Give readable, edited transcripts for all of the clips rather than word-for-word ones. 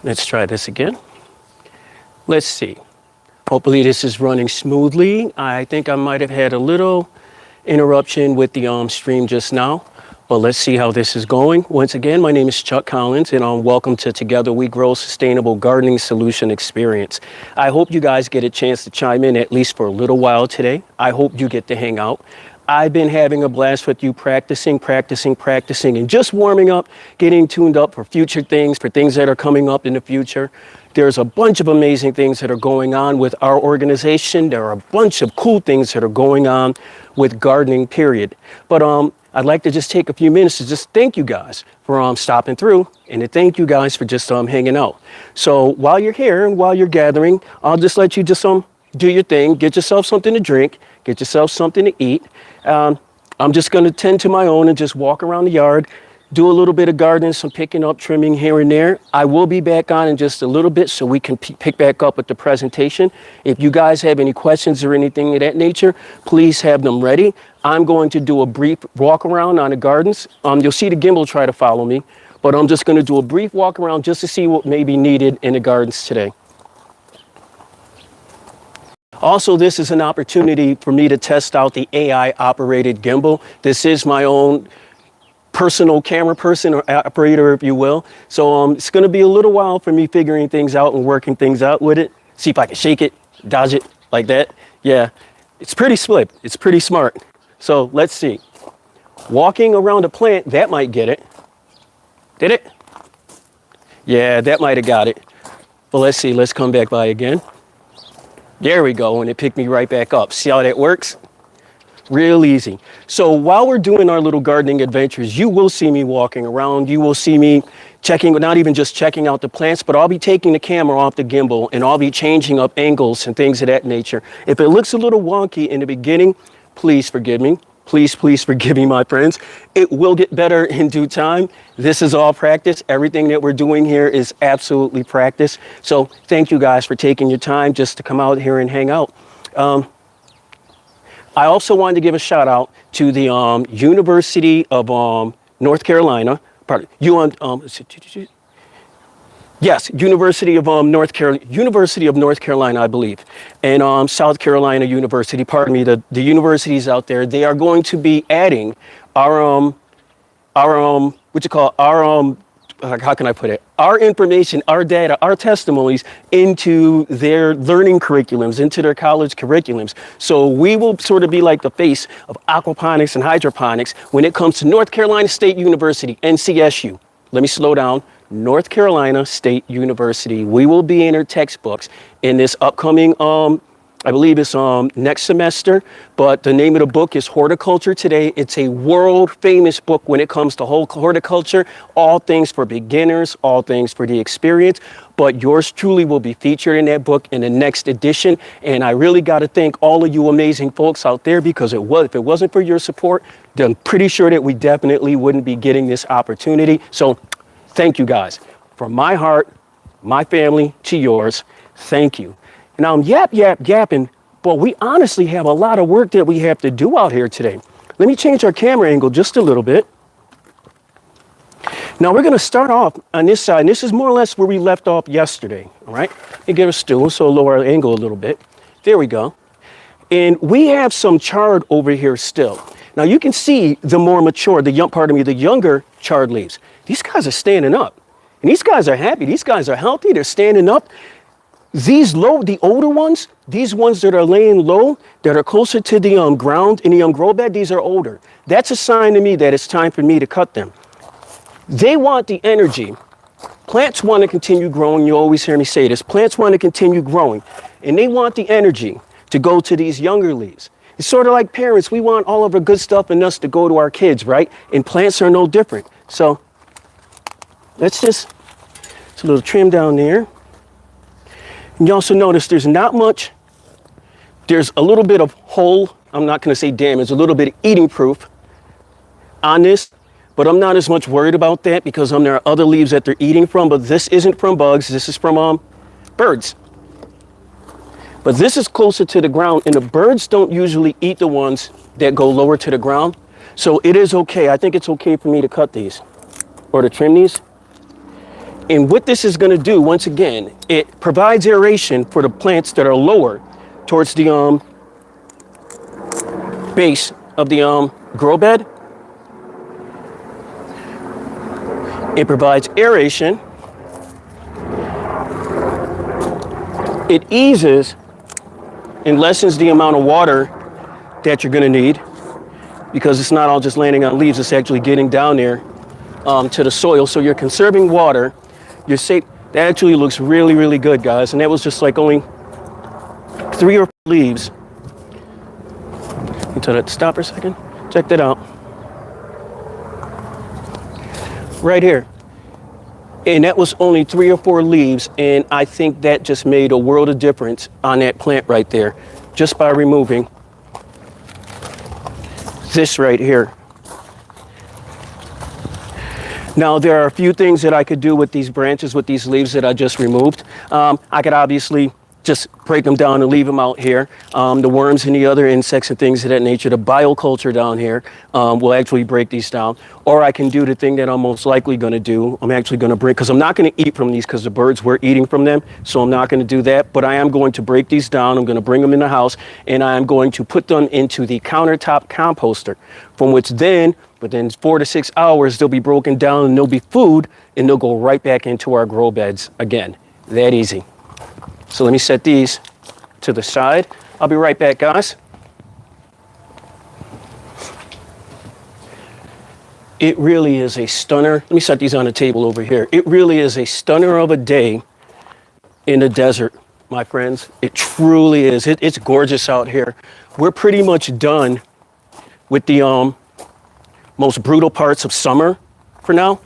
Let's try this again. Let's see. Hopefully this is running smoothly. I think I might have had a little interruption with the stream just now, but let's see how this is going. Once again, my name is Chuck Collins, and welcome to Together We Grow Sustainable Gardening Solution Experience. I hope you guys get a chance to chime in at least for a little while today. I hope you get to hang out. I've been having a blast with you practicing, and just warming up, getting tuned up for future things, for things that are coming up in the future. There's a bunch of amazing things that are going on with our organization. There are a bunch of cool things that are going on with gardening, period. But I'd like to just take a few minutes to just thank you guys for stopping through, and to thank you guys for just hanging out. So while you're here and while you're gathering, I'll just let you just do your thing, get yourself something to drink, get yourself something to eat. I'm just going to tend to my own and just walk around the yard, do a little bit of gardening, some picking up, trimming here and there. I will be back on in just a little bit so we can pick back up with the presentation. If you guys have any questions or anything of that nature, please have them ready. I'm going to do a brief walk around on the gardens. You'll see the gimbal try to follow me, but I'm just going to do a brief walk around just to see what may be needed in the gardens today. Also, this is an opportunity for me to test out the AI-operated gimbal. This is my own personal camera person or operator, if you will. So it's going to be a little while for me figuring things out and working things out with it. See if I can shake it, dodge it like that. Yeah, it's pretty slick. It's pretty smart. So let's see. Walking around a plant, that might get it. Did it? Yeah, that might have got it. But let's see. Let's come back by again. There we go, and it picked me right back up. See how that works? Real easy. So while we're doing our little gardening adventures, you will see me walking around. You will see me checking, not even just checking out the plants, but I'll be taking the camera off the gimbal and I'll be changing up angles and things of that nature. If it looks a little wonky in the beginning, please forgive me. Please forgive me, my friends. It will get better in due time. This is all practice. Everything that we're doing here is absolutely practice. So thank you guys for taking your time just to come out here and hang out. I also wanted to give a shout out to the University of North Carolina. Yes, University of North Carolina, I believe, and South Carolina University. Pardon me, the universities out there. They are going to be adding our how can I put it? Our information, our data, our testimonies into their learning curriculums, into their college curriculums. So we will sort of be like the face of aquaponics and hydroponics when it comes to North Carolina State University, NCSU. Let me slow down. North Carolina State University. We will be in their textbooks in this upcoming, I believe it's next semester, but the name of the book is Horticulture Today. It's a world famous book when it comes to horticulture, all things for beginners, all things for the experience, but yours truly will be featured in that book in the next edition. And I really got to thank all of you amazing folks out there, because if it wasn't for your support, then I'm pretty sure that we definitely wouldn't be getting this opportunity. So thank you guys. From my heart, my family, to yours, thank you. And I'm yapping, but we honestly have a lot of work that we have to do out here today. Let me change our camera angle just a little bit. Now we're gonna start off on this side, and this is more or less where we left off yesterday, all right? Let me get a stool, so lower our angle a little bit. There we go. And we have some chard over here still. Now you can see the more mature, the younger chard leaves. These guys are standing up, and these guys are happy. These guys are healthy, they're standing up. The older ones, these ones that are laying low, that are closer to the ground in the grow bed, these are older. That's a sign to me that it's time for me to cut them. They want the energy. Plants want to continue growing. You always hear me say this. Plants want to continue growing, and they want the energy to go to these younger leaves. It's sort of like parents. We want all of our good stuff in us to go to our kids, right? And plants are no different. So it's a little trim down there. And you also notice there's not much, there's a little bit of hole, I'm not going to say damage, a little bit of eating proof on this, but I'm not as much worried about that because there are other leaves that they're eating from, but this isn't from bugs, this is from birds. But this is closer to the ground, and the birds don't usually eat the ones that go lower to the ground, so it is okay. I think it's okay for me to cut these, or to trim these. And what this is going to do, once again, it provides aeration for the plants that are lower towards the base of the grow bed. It provides aeration. It eases and lessens the amount of water that you're going to need, because it's not all just landing on leaves, it's actually getting down there to the soil. So you're conserving water. You're safe. That actually looks really, really good, guys. And that was just like only 3 or 4 leaves. Until that stop for a second. Check that out. Right here. And that was only 3 or 4 leaves. And I think that just made a world of difference on that plant right there, just by removing this right here. Now, there are a few things that I could do with these branches, with these leaves that I just removed. I could obviously just break them down and leave them out here. The worms and the other insects and things of that nature, the bioculture down here will actually break these down. Or I can do the thing that I'm most likely going to do. I'm actually going to break, because I'm not going to eat from these because the birds were eating from them. So I'm not going to do that. But I am going to break these down. I'm going to bring them in the house, and I am going to put them into the countertop composter, from which then, within 4 to 6 hours, they'll be broken down and they'll be food, and they'll go right back into our grow beds again. That easy. So let me set these to the side. I'll be right back, guys. It really is a stunner. Let me set these on the table over here. It really is a stunner of a day in the desert, my friends. It truly is. It's gorgeous out here. We're pretty much done with the most brutal parts of summer for now.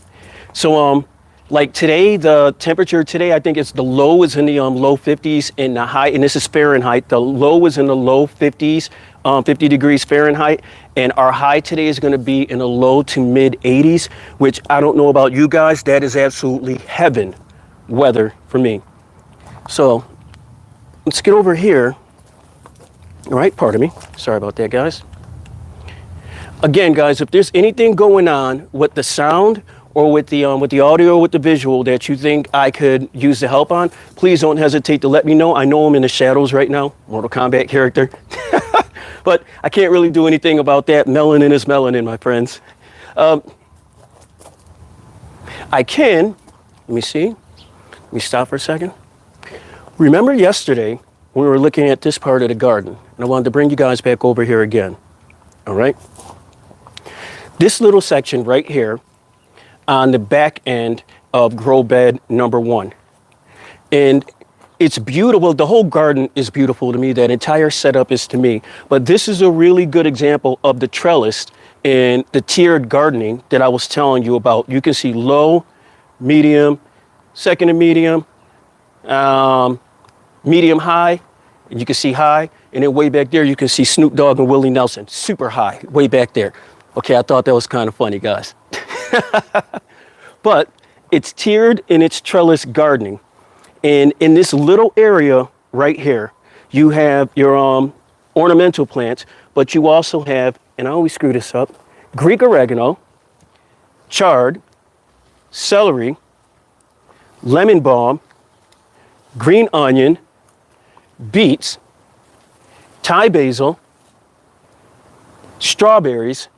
So like today, the temperature today, I think it's the low is in the low 50s, and the high, and this is Fahrenheit, the low is in the low 50s, 50 degrees Fahrenheit, and our high today is going to be in the low to mid 80s, which I don't know about you guys, that is absolutely heaven weather for me. So let's get over here. All right, pardon me. Sorry about that, guys. Again, guys, if there's anything going on with the sound or with the audio or with the visual that you think I could use the help on, please don't hesitate to let me know. I know I'm in the shadows right now, Mortal Kombat character. But I can't really do anything about that. Melanin is melanin, my friends. I can, let me see. Let me stop for a second. Remember yesterday when we were looking at this part of the garden, and I wanted to bring you guys back over here again, all right? This little section right here on the back end of grow bed number 1. And it's beautiful. The whole garden is beautiful to me. That entire setup is to me. But this is a really good example of the trellis and the tiered gardening that I was telling you about. You can see low, medium, second to medium, medium high, and you can see high. And then way back there, you can see Snoop Dogg and Willie Nelson, super high, way back there. Okay, I thought that was kind of funny, guys. But it's tiered and it's trellis gardening. And in this little area right here, you have your ornamental plants, but you also have, and I always screw this up, Greek oregano, chard, celery, lemon balm, green onion, beets, Thai basil, strawberries,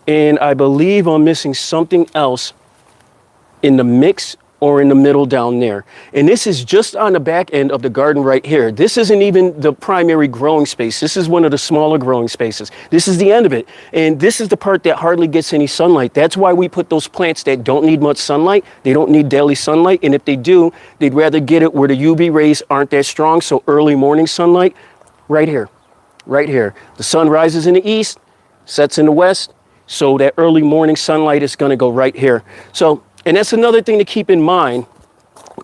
and I believe I'm missing something else in the mix or in the middle down there. And this is just on the back end of the garden right here. This isn't even the primary growing space. This is one of the smaller growing spaces. This is the end of it. And this is the part that hardly gets any sunlight. That's why we put those plants that don't need much sunlight. They don't need daily sunlight. And if they do, they'd rather get it where the UV rays aren't that strong. So early morning sunlight, right here, right here. The sun rises in the east, sets in the west. So that early morning sunlight is going to go right here. So, and that's another thing to keep in mind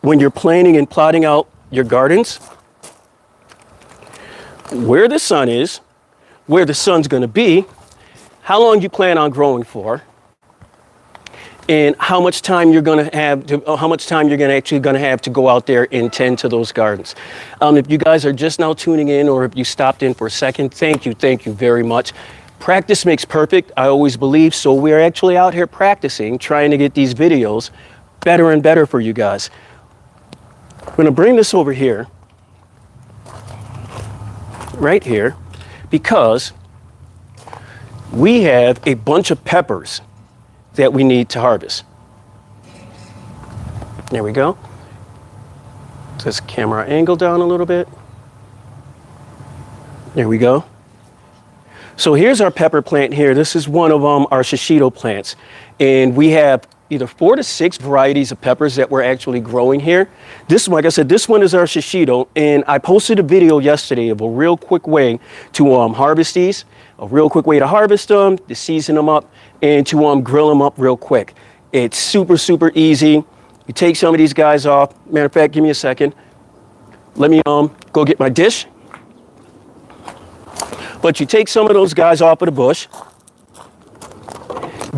when you're planning and plotting out your gardens. Where the sun is, where the sun's going to be, how long you plan on growing for, and how much time you're going to have to, how much time you're actually going to have to go out there and tend to those gardens. If you guys are just now tuning in, or if you stopped in for a second, thank you very much. Practice makes perfect, I always believe, so we're actually out here practicing, trying to get these videos better and better for you guys. I'm going to bring this over here, right here, because we have a bunch of peppers that we need to harvest. There we go. This camera angle down a little bit. There we go. So here's our pepper plant here. This is one of our shishito plants. And we have either 4 to 6 varieties of peppers that we're actually growing here. This, like I said, this one is our shishito. And I posted a video yesterday of a real quick way to harvest these. A real quick way to harvest them, to season them up, and to grill them up real quick. It's super, super easy. You take some of these guys off. Matter of fact, give me a second. Let me go get my dish. But you take some of those guys off of the bush,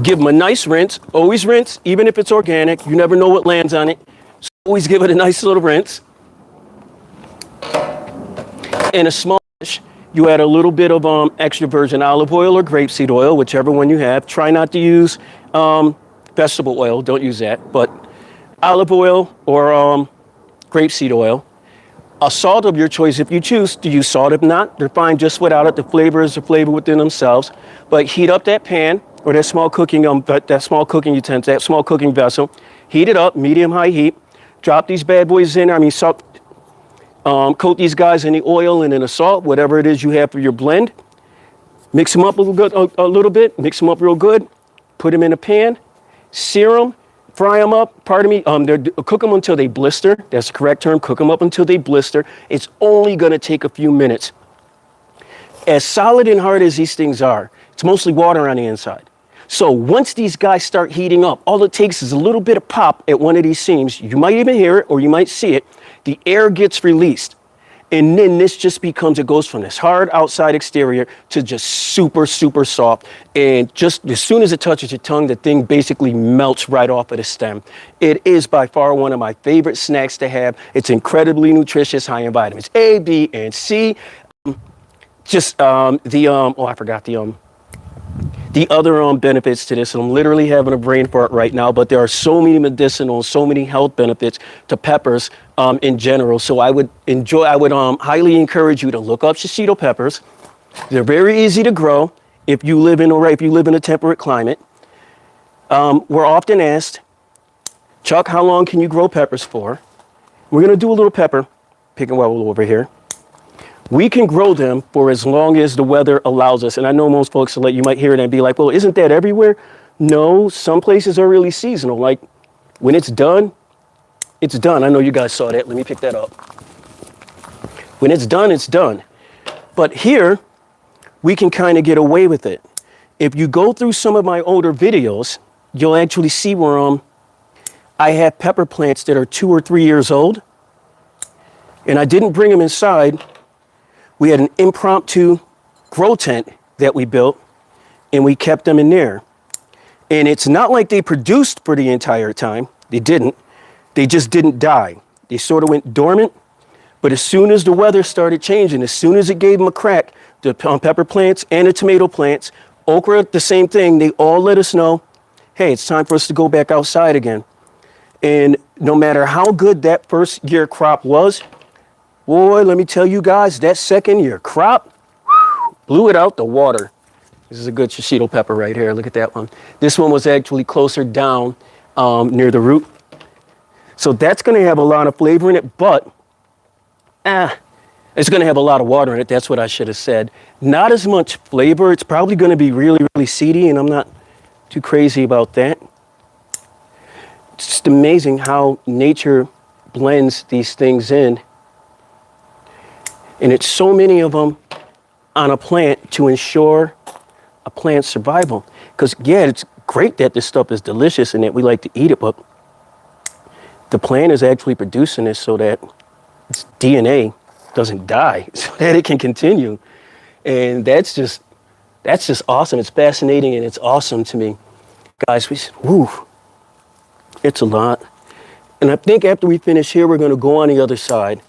give them a nice rinse. Always rinse, even if it's organic. You never know what lands on it. So always give it a nice little rinse. In a small dish, you add a little bit of extra virgin olive oil or grapeseed oil, whichever one you have. Try not to use vegetable oil. Don't use that. But olive oil or grapeseed oil. A salt of your choice if you choose to use salt. If not, they're fine just without it. The flavor is the flavor within themselves. But heat up that pan or that small cooking utensil, that small cooking vessel. Heat it up, medium-high heat. Drop these bad boys in. Coat these guys in the oil and in the salt, whatever it is you have for your blend. Mix them up a little bit. Mix them up real good. Put them in a pan. Sear them. Fry them up, cook them until they blister. That's the correct term, cook them up until they blister. It's only gonna take a few minutes. As solid and hard as these things are, it's mostly water on the inside. So once these guys start heating up, all it takes is a little bit of pop at one of these seams. You might even hear it or you might see it. The air gets released. And then this just becomes, it goes from this hard outside exterior to just super, super soft. And just as soon as it touches your tongue, the thing basically melts right off of the stem. It is by far one of my favorite snacks to have. It's incredibly nutritious, high in vitamins A, B, and C. I forgot the other benefits to this. I'm literally having a brain fart right now, but there are so many medicinal, so many health benefits to peppers in general. So I would highly encourage you to look up shishito peppers. They're very easy to grow if you live in a temperate climate. We're often asked, Chuck, how long can you grow peppers for? We're going to do a little pepper picking while over here. We can grow them for as long as the weather allows us. And I know most folks, you might hear it and be like, well, isn't that everywhere? No, some places are really seasonal. Like when it's done, it's done. I know you guys saw that. Let me pick that up. When it's done, it's done. But here, we can kind of get away with it. If you go through some of my older videos, you'll actually see where I have pepper plants that are 2 or 3 years old. And I didn't bring them inside. We had an impromptu grow tent that we built, and we kept them in there. And it's not like they produced for the entire time. They didn't. They just didn't die. They sort of went dormant. But as soon as the weather started changing, as soon as it gave them a crack, the pepper plants and the tomato plants, okra, the same thing, they all let us know, hey, it's time for us to go back outside again. And no matter how good that first year crop was, boy, let me tell you guys, that second year crop blew it out the water. This is a good shishito pepper right here. Look at that one. This one was actually closer down near the root. So that's going to have a lot of flavor in it, but it's going to have a lot of water in it. That's what I should have said. Not as much flavor. It's probably going to be really, really seedy, and I'm not too crazy about that. It's just amazing how nature blends these things in. And it's so many of them on a plant to ensure a plant's survival. Because, yeah, it's great that this stuff is delicious and that we like to eat it, but the plant is actually producing this so that its DNA doesn't die, so that it can continue. And that's just awesome. It's fascinating and it's awesome to me. Guys, it's a lot. And I think after we finish here, we're going to go on the other side.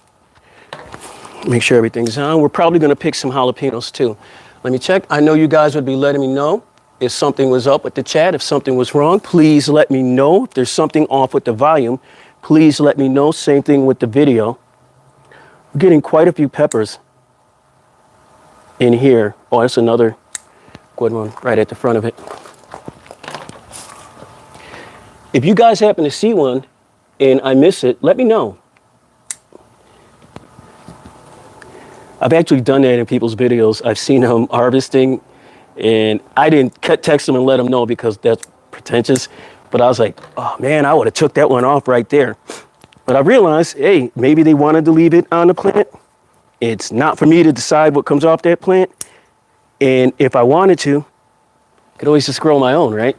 Make sure everything's on. We're probably going to pick some jalapenos too. Let me check. I know you guys would be letting me know if something was up with the chat, if something was wrong, please let me know. If there's something off with the volume, please let me know. Same thing with the video. We're getting quite a few peppers in here. Oh, that's another good one right at the front of it. If you guys happen to see one and I miss it, let me know. I've actually done that in people's videos. I've seen them harvesting, and I didn't text them and let them know because that's pretentious. But I was like, oh man, I would have took that one off right there. But I realized, hey, maybe they wanted to leave it on the plant. It's not for me to decide what comes off that plant. And if I wanted to, I could always just grow my own, right?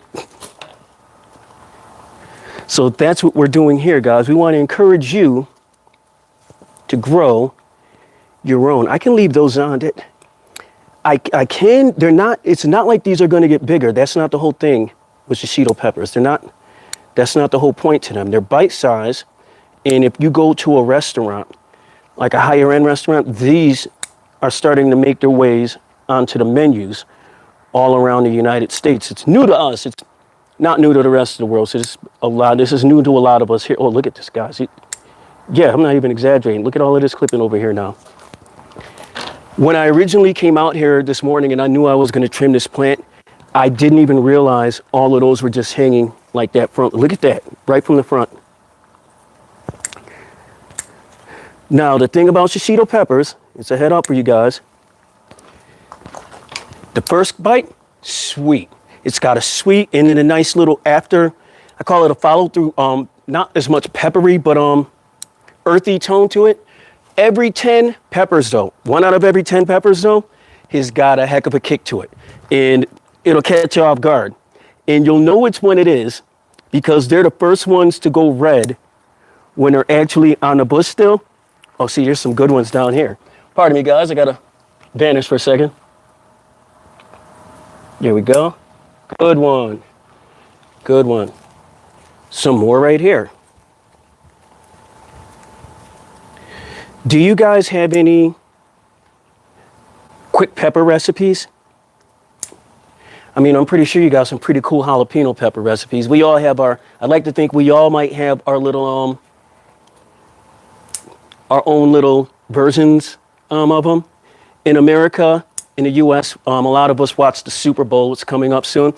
So that's what we're doing here, guys. We want to encourage you to grow your own. I can leave those on. I can, they're not, it's not like these are going to get bigger. That's not the whole thing with shishito peppers. That's not the whole point to them. They're bite size. And if you go to a restaurant, like a higher end restaurant, these are starting to make their ways onto the menus all around the United States. It's new to us. It's not new to the rest of the world. So this is new to a lot of us here. Oh, look at this, guys. Yeah, I'm not even exaggerating. Look at all of this clipping over here now. When I originally came out here this morning and I knew I was going to trim this plant, I didn't even realize all of those were just hanging like that front. Look at that, right from the front. Now, the thing about shishito peppers, it's a head up for you guys. The first bite, sweet. It's got a sweet and then a nice little after, I call it a follow through, not as much peppery, but earthy tone to it. Every 10 peppers though, 1 out of every 10 peppers though, has got a heck of a kick to it. And it'll catch you off guard. And you'll know which one it is because they're the first ones to go red when they're actually on the bush still. Oh, see, there's some good ones down here. Pardon me, guys, I gotta vanish for a second. There we go. Good one. Good one. Some more right here. Do you guys have any quick pepper recipes? I mean, I'm pretty sure you got some pretty cool jalapeno pepper recipes. We all have I'd like to think we all might have our little, our own little versions of them. In America, in the US, a lot of us watch the Super Bowl. It's coming up soon.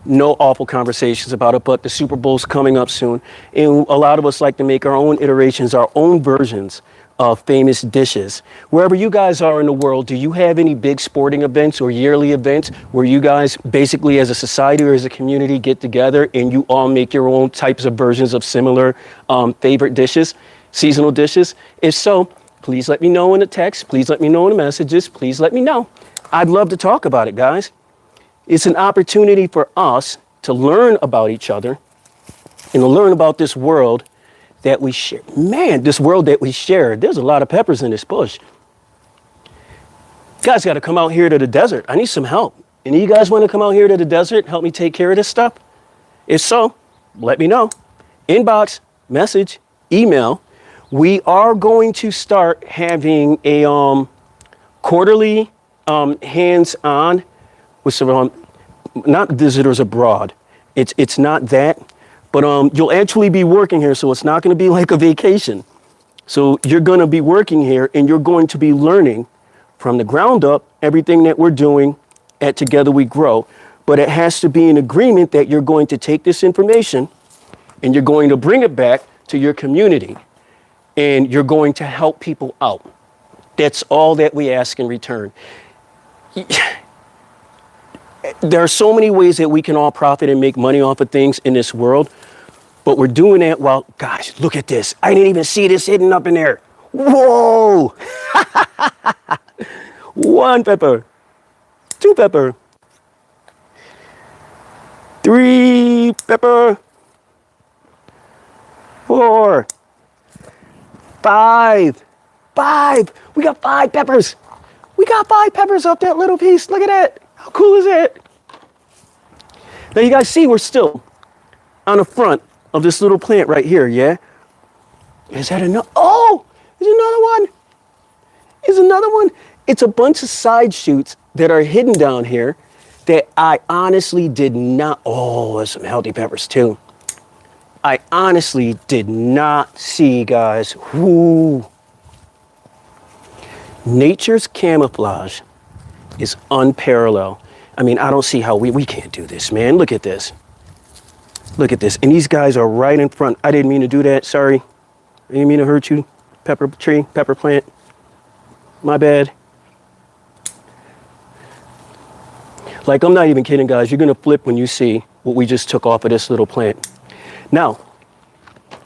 No awful conversations about it, but the Super Bowl's coming up soon. And a lot of us like to make our own iterations, our own versions of famous dishes. Wherever you guys are in the world, do you have any big sporting events or yearly events where you guys basically as a society or as a community get together and you all make your own types of versions of similar favorite dishes, seasonal dishes? If so, please let me know in the text. Please let me know in the messages. Please let me know. I'd love to talk about it, guys. It's an opportunity for us to learn about each other and to learn about this world that we share. Man, this world that we share, there's a lot of peppers in this bush. You guys got to come out here to the desert. I need some help. Any of you guys want to come out here to the desert, help me take care of this stuff? If so, let me know. Inbox, message, email. We are going to start having a quarterly hands-on with some, not visitors abroad. It's not that. But you'll actually be working here, so it's not going to be like a vacation. So you're going to be working here, and you're going to be learning from the ground up everything that we're doing at Together We Grow. But it has to be an agreement that you're going to take this information, and you're going to bring it back to your community, and you're going to help people out. That's all that we ask in return. There are so many ways that we can all profit and make money off of things in this world, but we're doing that while, gosh, look at this. I didn't even see this hidden up in there. Whoa! 1 pepper, 2 pepper, 3 pepper, 4, 5. We got 5 peppers. We got 5 peppers off that little piece. Look at that. How cool is that? Now you guys see we're still on the front of this little plant right here, yeah? Is that enough? Oh, there's another one. There's another one. It's a bunch of side shoots that are hidden down here that I honestly did not, oh, there's some healthy peppers too. I honestly did not see, guys, nature's camouflage is unparalleled. I mean, I don't see how we can't do this, man. Look at this. Look at this. And these guys are right in front. I didn't mean to do that. Sorry. I didn't mean to hurt you. Pepper tree, pepper plant. My bad. Like, I'm not even kidding, guys. You're going to flip when you see what we just took off of this little plant. Now,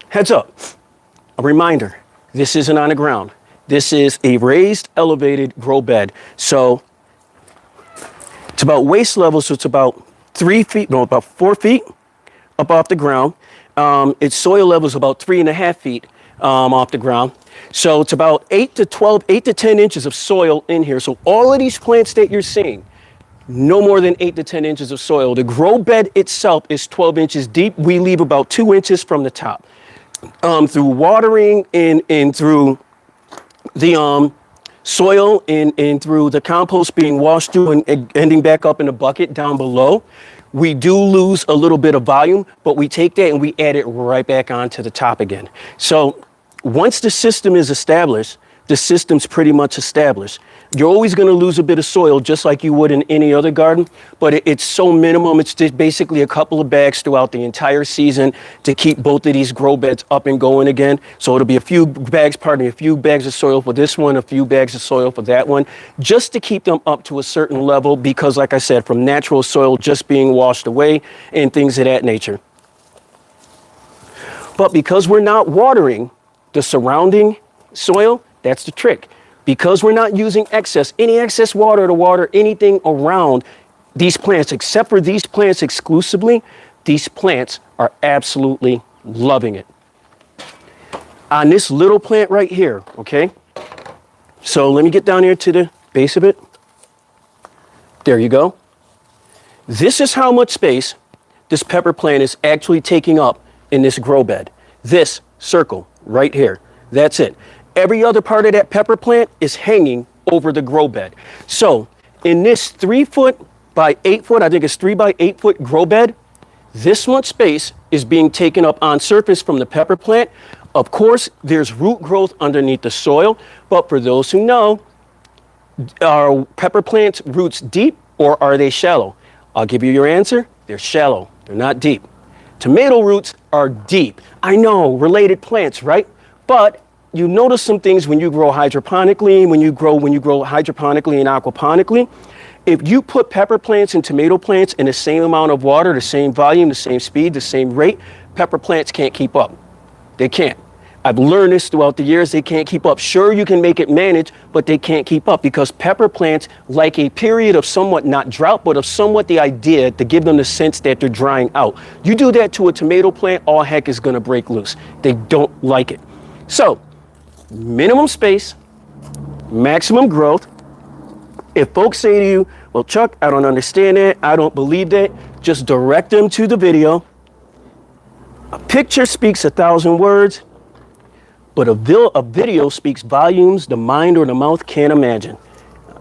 heads up. A reminder. This isn't on the ground. This is a raised, elevated grow bed. So it's about waist level, so it's about 3 feet, no, about 4 feet up off the ground. Its soil level is about 3.5 feet off the ground. So it's about 8 to 10 inches of soil in here. So all of these plants that you're seeing, no more than 8 to 10 inches of soil. The grow bed itself is 12 inches deep. We leave about 2 inches from the top. Through watering and through the soil and through the compost being washed through and ending back up in a bucket down below, we do lose a little bit of volume, but we take that and we add it right back onto the top again. So once the system is established, the system's pretty much established. You're always going to lose a bit of soil just like you would in any other garden, but it's so minimum. It's just basically a couple of bags throughout the entire season to keep both of these grow beds up and going again. So it'll be a few bags of soil for this one, a few bags of soil for that one, just to keep them up to a certain level because, like I said, from natural soil just being washed away and things of that nature. But because we're not watering the surrounding soil, that's the trick. Because we're not using any excess water to water anything around these plants, except for these plants exclusively, these plants are absolutely loving it. On this little plant right here, okay? So let me get down here to the base of it. There you go. This is how much space this pepper plant is actually taking up in this grow bed. This circle right here, that's it. Every other part of that pepper plant is hanging over the grow bed. So in this 3 foot by 8 foot, I think it's 3 by 8 foot grow bed, this much space is being taken up on surface from the pepper plant. Of course, there's root growth underneath the soil, but for those who know, are pepper plants roots deep or are they shallow? I'll give you your answer. They're shallow. They're not deep. Tomato roots are deep. I know, related plants, right? But you notice some things when you grow hydroponically, when you grow hydroponically and aquaponically. If you put pepper plants and tomato plants in the same amount of water, the same volume, the same speed, the same rate, pepper plants can't keep up. They can't. I've learned this throughout the years. They can't keep up. Sure, you can make it manage, but they can't keep up because pepper plants like a period of somewhat, not drought, but of somewhat the idea to give them the sense that they're drying out. You do that to a tomato plant, all heck is going to break loose. They don't like it. So, minimum space, maximum growth. If folks say to you, well, Chuck, I don't understand that, I don't believe that, just direct them to the video. A picture speaks 1,000 words, but a video speaks volumes the mind or the mouth can't imagine.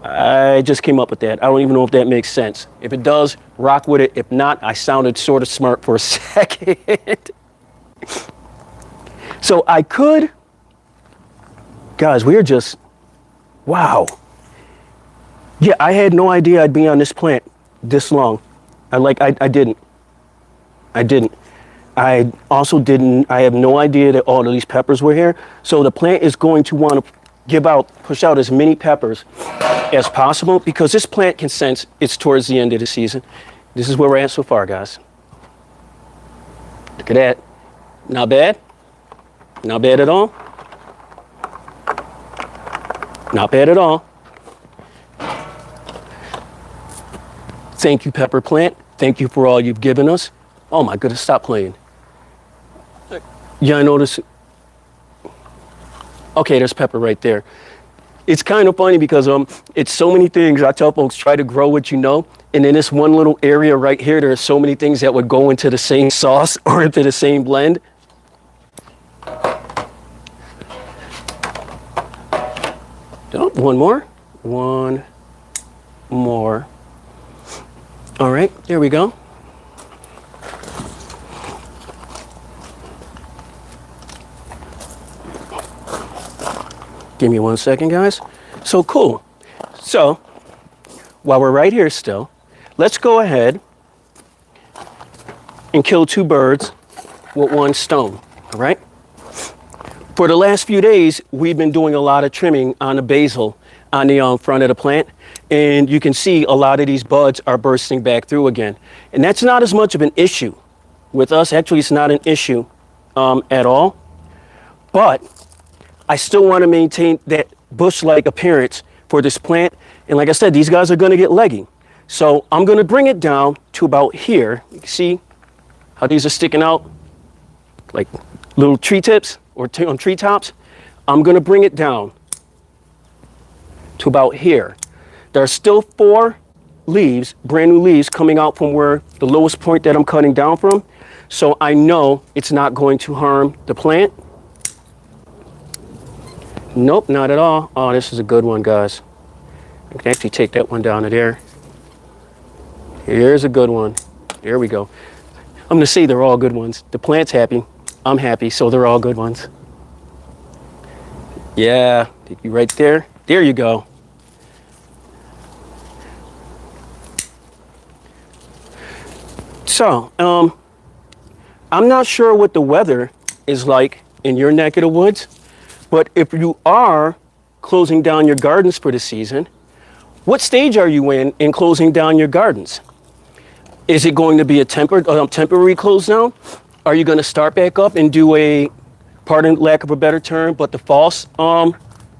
I just came up with that. I don't even know if that makes sense. If it does, rock with it. If not, I sounded sort of smart for a second. So I could, guys, we're just, wow. Yeah, I had no idea I'd be on this plant this long. I didn't. I also didn't, I have no idea that all of these peppers were here. So the plant is going to want to push out as many peppers as possible because this plant can sense it's towards the end of the season. This is where we're at so far, guys. Look at that. Not bad. Not bad at all. Not bad at all. Thank you, pepper plant. Thank you for all you've given us. Oh my goodness, stop playing. Yeah, I noticed. Okay, there's pepper right there. It's kind of funny because it's so many things. I tell folks, try to grow what you know. And in this one little area right here, there are so many things that would go into the same sauce or into the same blend. Oh, one more. All right, there we go. Give me 1 second, guys. So cool. So while we're right here still, let's go ahead and kill 2 birds with 1 stone, all right? For the last few days, we've been doing a lot of trimming on the basil on the front of the plant, and you can see a lot of these buds are bursting back through again. And that's not as much of an issue with us. Actually, it's not an issue at all, but I still want to maintain that bush-like appearance for this plant. And like I said, these guys are going to get leggy. So I'm going to bring it down to about here. You can see how these are sticking out like little tree tips or on tree tops. I'm going to bring it down to about here. There are still 4 leaves, brand new leaves coming out from where the lowest point that I'm cutting down from. So I know it's not going to harm the plant. Nope, not at all. Oh, this is a good one, guys. I can actually take that one down to there. Here's a good one. There we go. I'm going to say they're all good ones. The plant's happy. I'm happy, so they're all good ones. Yeah, take you right there. There you go. So, I'm not sure what the weather is like in your neck of the woods. But if you are closing down your gardens for the season, what stage are you in closing down your gardens? Is it going to be a temporary close down? Are you going to start back up and do a, pardon lack of a better term, but the false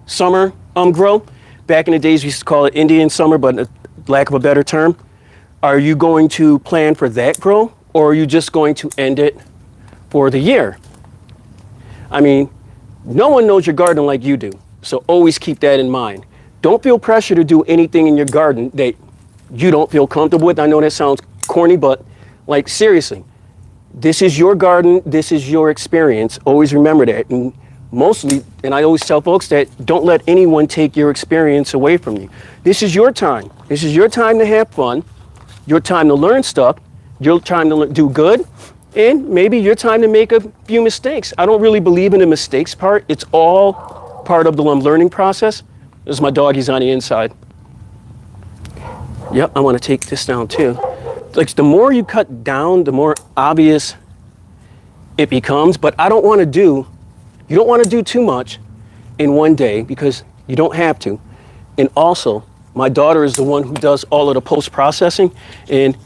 summer grow? Back in the days we used to call it Indian summer, but lack of a better term. Are you going to plan for that grow, or are you just going to end it for the year? I mean, no one knows your garden like you do, so always keep that in mind. Don't feel pressure to do anything in your garden that you don't feel comfortable with. I know that sounds corny, but like seriously, this is your garden, this is your experience. Always remember that. And mostly, and I always tell folks that don't let anyone take your experience away from you. This is your time. This is your time to have fun, your time to learn stuff, your time to do good. And maybe your time to make a few mistakes. I don't really believe in the mistakes part. It's all part of the learning process. This is my dog, he's on the inside. Yep, I want to take this down too. Like the more you cut down, the more obvious it becomes. But you don't want to do too much in one day because you don't have to. And also, my daughter is the one who does all of the post-processing, and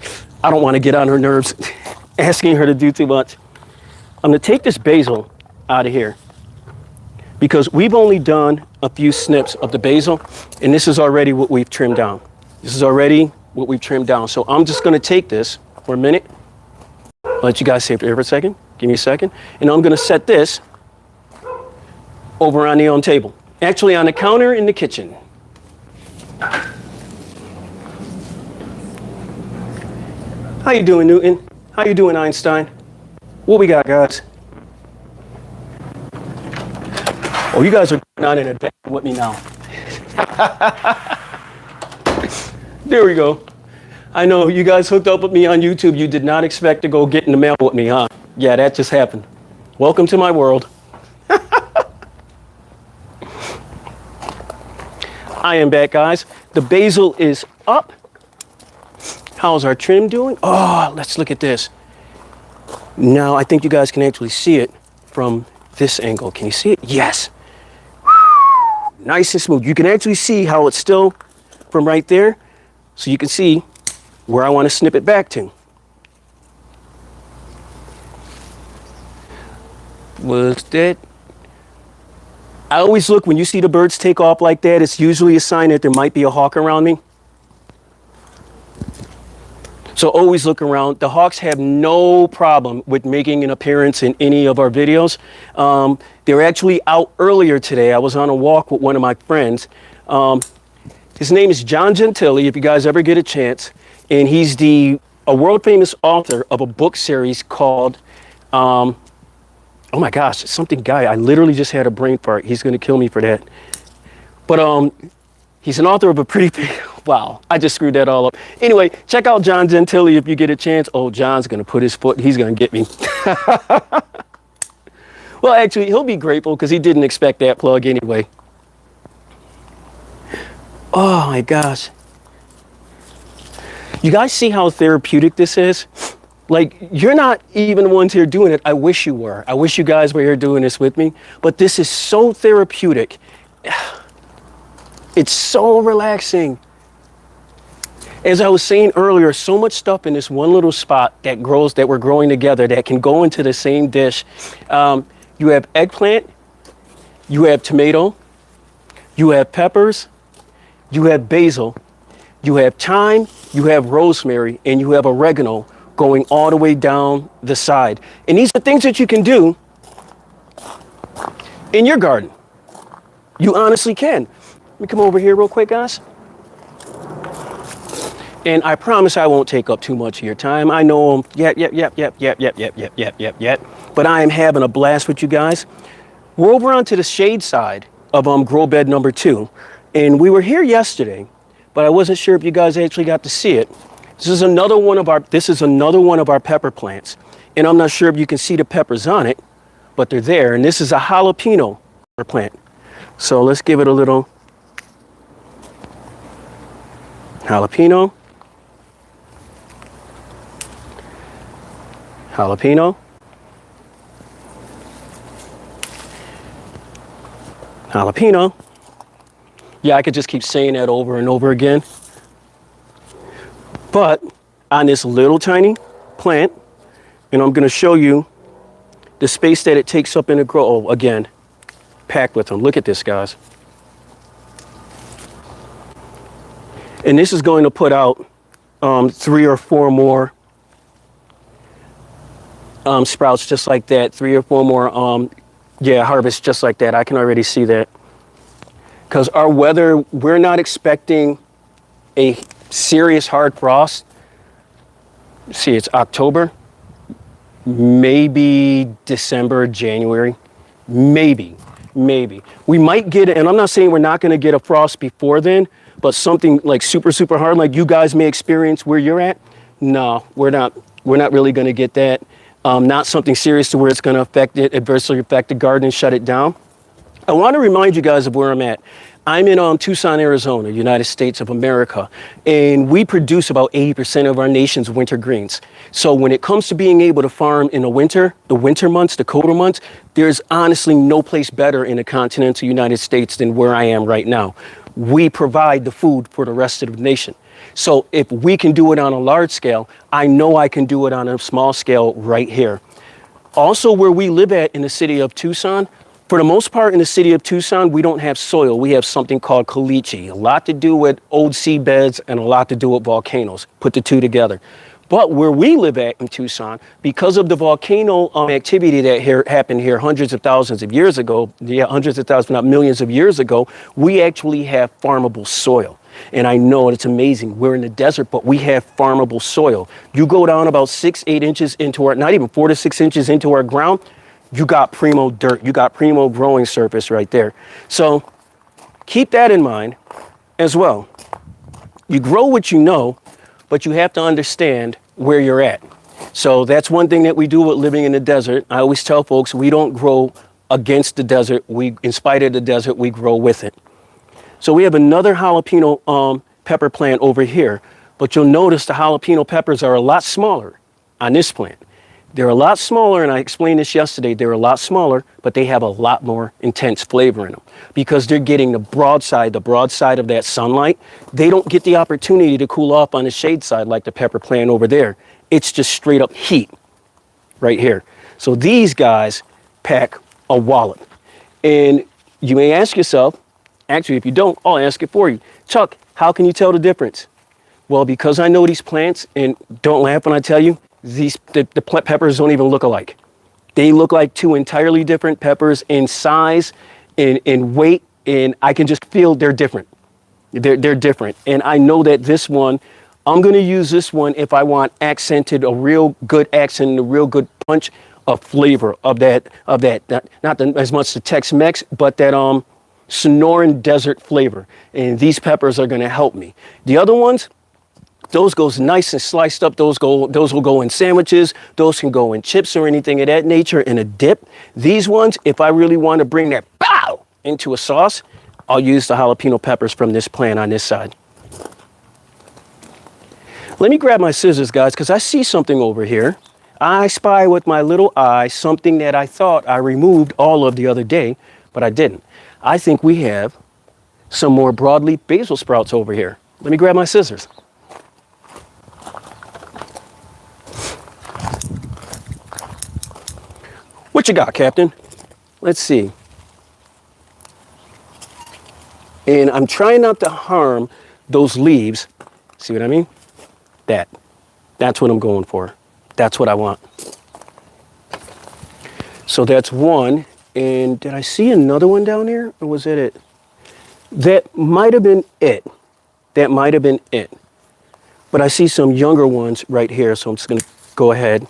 I don't want to get on her nerves asking her to do too much. I'm going to take this basil out of here because we've only done a few snips of the basil, and this is already what we've trimmed down. This is already what we've trimmed down. So I'm just going to take this for a minute. I'll let you guys save it for a second. Give me a second. And I'm going to set this over on the table. Actually, on the counter in the kitchen. How you doing, Newton? How you doing, Einstein? What we got, guys? Oh, you guys are going on in a bed with me now. There we go. I know you guys hooked up with me on YouTube. You did not expect to go get in the mail with me, huh? Yeah, that just happened. Welcome to my world. I am back, guys. The basil is up. How's our trim doing? Oh, let's look at this. Now, I think you guys can actually see it from this angle. Can you see it? Yes. Nice and smooth. You can actually see how it's still from right there. So you can see where I want to snip it back to. Was that? I always look, when you see the birds take off like that, it's usually a sign that there might be a hawk around me. So always look around. The hawks have no problem with making an appearance in any of our videos. They were actually out earlier today. I was on a walk with one of my friends. His name is John Gentili, if you guys ever get a chance. And he's a world famous author of a book series called, oh my gosh, something guy. I literally just had a brain fart. He's going to kill me for that. But He's an author of a pretty big, wow, I just screwed that all up. Anyway, check out John Gentili if you get a chance. Oh, John's going to put his foot, he's going to get me. Well, actually, he'll be grateful because he didn't expect that plug anyway. Oh my gosh. You guys see how therapeutic this is? Like, you're not even the ones here doing it. I wish you were. I wish you guys were here doing this with me. But this is so therapeutic. It's so relaxing. As I was saying earlier, so much stuff in this one little spot that grows, that we're growing together, that can go into the same dish. You have eggplant, you have tomato, you have peppers, you have basil, you have thyme, you have rosemary, and you have oregano going all the way down the side. And these are things that you can do in your garden. You honestly can. Let me come over here real quick, guys. And I promise I won't take up too much of your time. I know, but I am having a blast with you guys. We're over onto the shade side of grow bed number 2. And we were here yesterday, but I wasn't sure if you guys actually got to see it. This is another one of our pepper plants. And I'm not sure if you can see the peppers on it, but they're there. And this is a jalapeno pepper plant. So let's give it a little jalapeno. Jalapeno. Jalapeno. Yeah, I could just keep saying that over and over again. But on this little tiny plant, and I'm going to show you the space that it takes up in the grow. Oh, again, packed with them. Look at this, guys. And this is going to put out 3 or 4 more sprouts just like that. 3 or 4 more, harvests just like that. I can already see that. Because our weather, we're not expecting a serious hard frost. See, it's October, maybe December, January, maybe. We might get it, and I'm not saying we're not going to get a frost before then, but something like super, super hard, like you guys may experience where you're at. No, we're not really going to get that. Not something serious to where it's going to adversely affect the garden and shut it down. I want to remind you guys of where I'm at. I'm in Tucson, Arizona, United States of America, and we produce about 80% of our nation's winter greens. So when it comes to being able to farm in the winter months, the colder months, there's honestly no place better in the continental United States than where I am right now. We provide the food for the rest of the nation. So if we can do it on a large scale, I know I can do it on a small scale right here. Also, where we live at in the city of Tucson, for the most part in the city of Tucson, we don't have soil. We have something called caliche, a lot to do with old seabeds and a lot to do with volcanoes. Put the two together. But where we live at in Tucson, because of the volcano activity that happened here hundreds of thousands of years ago, hundreds of thousands, not millions of years ago, we actually have farmable soil. And I know it's amazing. We're in the desert, but we have farmable soil. You go down about 6-8 inches into our, not even 4 to 6 inches into our ground, you got primo dirt. You got primo growing surface right there. So keep that in mind as well. You grow what you know, but you have to understand where you're at. So that's one thing that we do with living in the desert. I always tell folks, we don't grow against the desert. In spite of the desert, we grow with it. So we have another jalapeno pepper plant over here, but you'll notice the jalapeno peppers are a lot smaller on this plant. They're a lot smaller, and I explained this yesterday, they're a lot smaller, but they have a lot more intense flavor in them because they're getting the broadside of that sunlight. They don't get the opportunity to cool off on the shade side like the pepper plant over there. It's just straight up heat right here. So these guys pack a wallop. And you may ask yourself, actually, if you don't, I'll ask it for you. Chuck, how can you tell the difference? Well, because I know these plants, and don't laugh when I tell you, the peppers don't even look alike. They look like 2 entirely different peppers in size, in weight, and I can just feel they're different. They're different. And I know that this one, I'm going to use this one if I want accented, a real good accent, a real good punch of flavor of that, not as much the Tex-Mex, but that Sonoran desert flavor. And these peppers are going to help me. The other ones, those goes nice and sliced up. Those will go in sandwiches. Those can go in chips or anything of that nature in a dip. These ones, if I really want to bring that pow into a sauce, I'll use the jalapeno peppers from this plant on this side. Let me grab my scissors, guys, because I see something over here. I spy with my little eye something that I thought I removed all of the other day, but I didn't. I think we have some more broadleaf basil sprouts over here. Let me grab my scissors. What you got, Captain? Let's see. And I'm trying not to harm those leaves. See what I mean? That's what I'm going for. That's what I want. So that's one. And did I see another one down there? Or was that it? That might have been it. That might have been it. But I see some younger ones right here. So I'm just going to go ahead,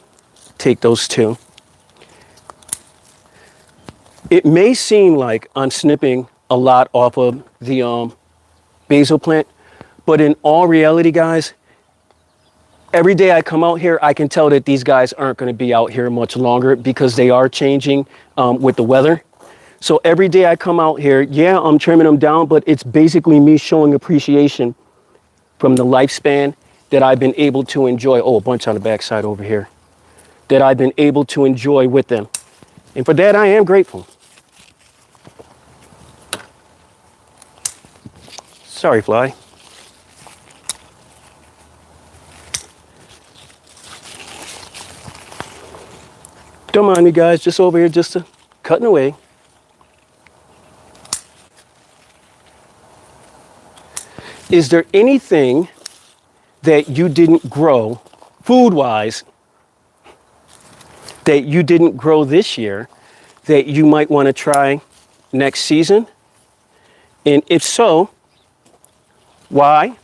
take those two. It may seem like I'm snipping a lot off of the basil plant. But in all reality, guys, every day I come out here, I can tell that these guys aren't going to be out here much longer because they are changing with the weather. So every day I come out here, yeah, I'm trimming them down, but it's basically me showing appreciation from the lifespan that I've been able to enjoy. Oh, a bunch on the backside over here. That I've been able to enjoy with them. And for that, I am grateful. Sorry, fly. Don't mind me, guys, just over here, just cutting away. Is there anything that you didn't grow, food-wise, that you didn't grow this year that you might want to try next season? And if so, why?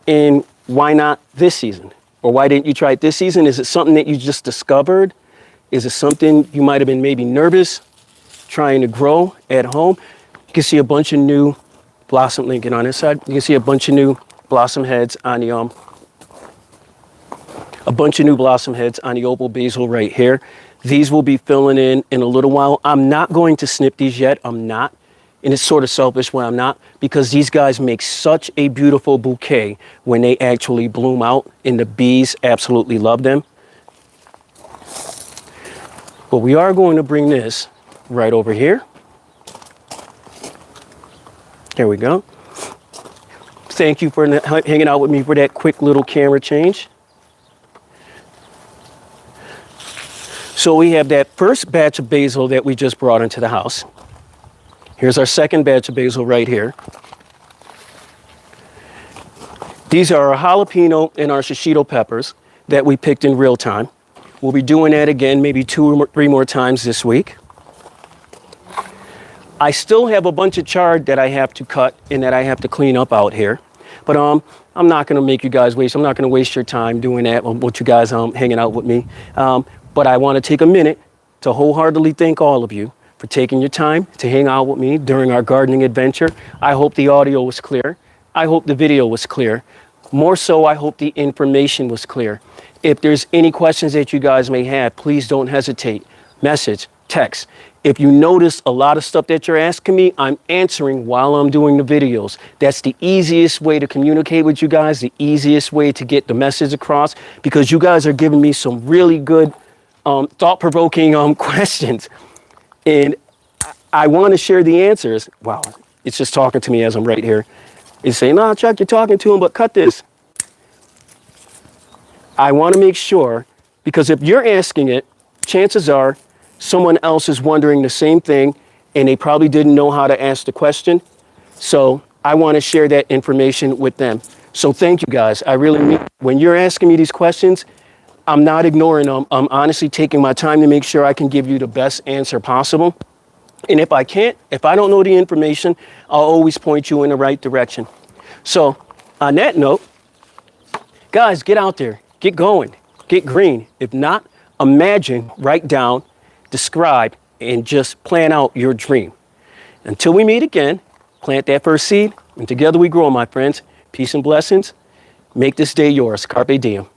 And why not this season? Or why didn't you try it this season? Is it something that you just discovered? Is it something you might have been maybe nervous trying to grow at home? You can see a bunch of new blossom, Lincoln on this side. You can see a bunch of new blossom heads on the opal basil right here. These will be filling in a little while. I'm not going to snip these yet. I'm not. And it's sort of selfish when I'm not, because these guys make such a beautiful bouquet when they actually bloom out, and the bees absolutely love them. But we are going to bring this right over here. There we go. Thank you for hanging out with me for that quick little camera change. So we have that first batch of basil that we just brought into the house. Here's our second batch of basil right here. These are our jalapeno and our shishito peppers that we picked in real time. We'll be doing that again, maybe 2 or 3 more times this week. I still have a bunch of chard that I have to cut and that I have to clean up out here. But I'm not going to make you guys waste. I'm not going to waste your time doing that with you guys hanging out with me. But I want to take a minute to wholeheartedly thank all of you for taking your time to hang out with me during our gardening adventure. I hope the audio was clear. I hope the video was clear. More so, I hope the information was clear. If there's any questions that you guys may have, please don't hesitate. Message, text. If you notice a lot of stuff that you're asking me, I'm answering while I'm doing the videos. That's the easiest way to communicate with you guys, the easiest way to get the message across, because you guys are giving me some really good, thought-provoking questions. And I want to share the answers. Wow, it's just talking to me as I'm right here. It's saying, no, Chuck, you're talking to him, but cut this. I want to make sure, because if you're asking it, chances are someone else is wondering the same thing, and they probably didn't know how to ask the question. So I want to share that information with them. So thank you, guys. I really mean, when you're asking me these questions, I'm not ignoring them. I'm honestly taking my time to make sure I can give you the best answer possible. And if I can't, if I don't know the information, I'll always point you in the right direction. So on that note, guys, get out there, get going, get green. If not, imagine, write down, describe, and just plan out your dream. Until we meet again, plant that first seed, and together we grow, my friends. Peace and blessings. Make this day yours. Carpe diem.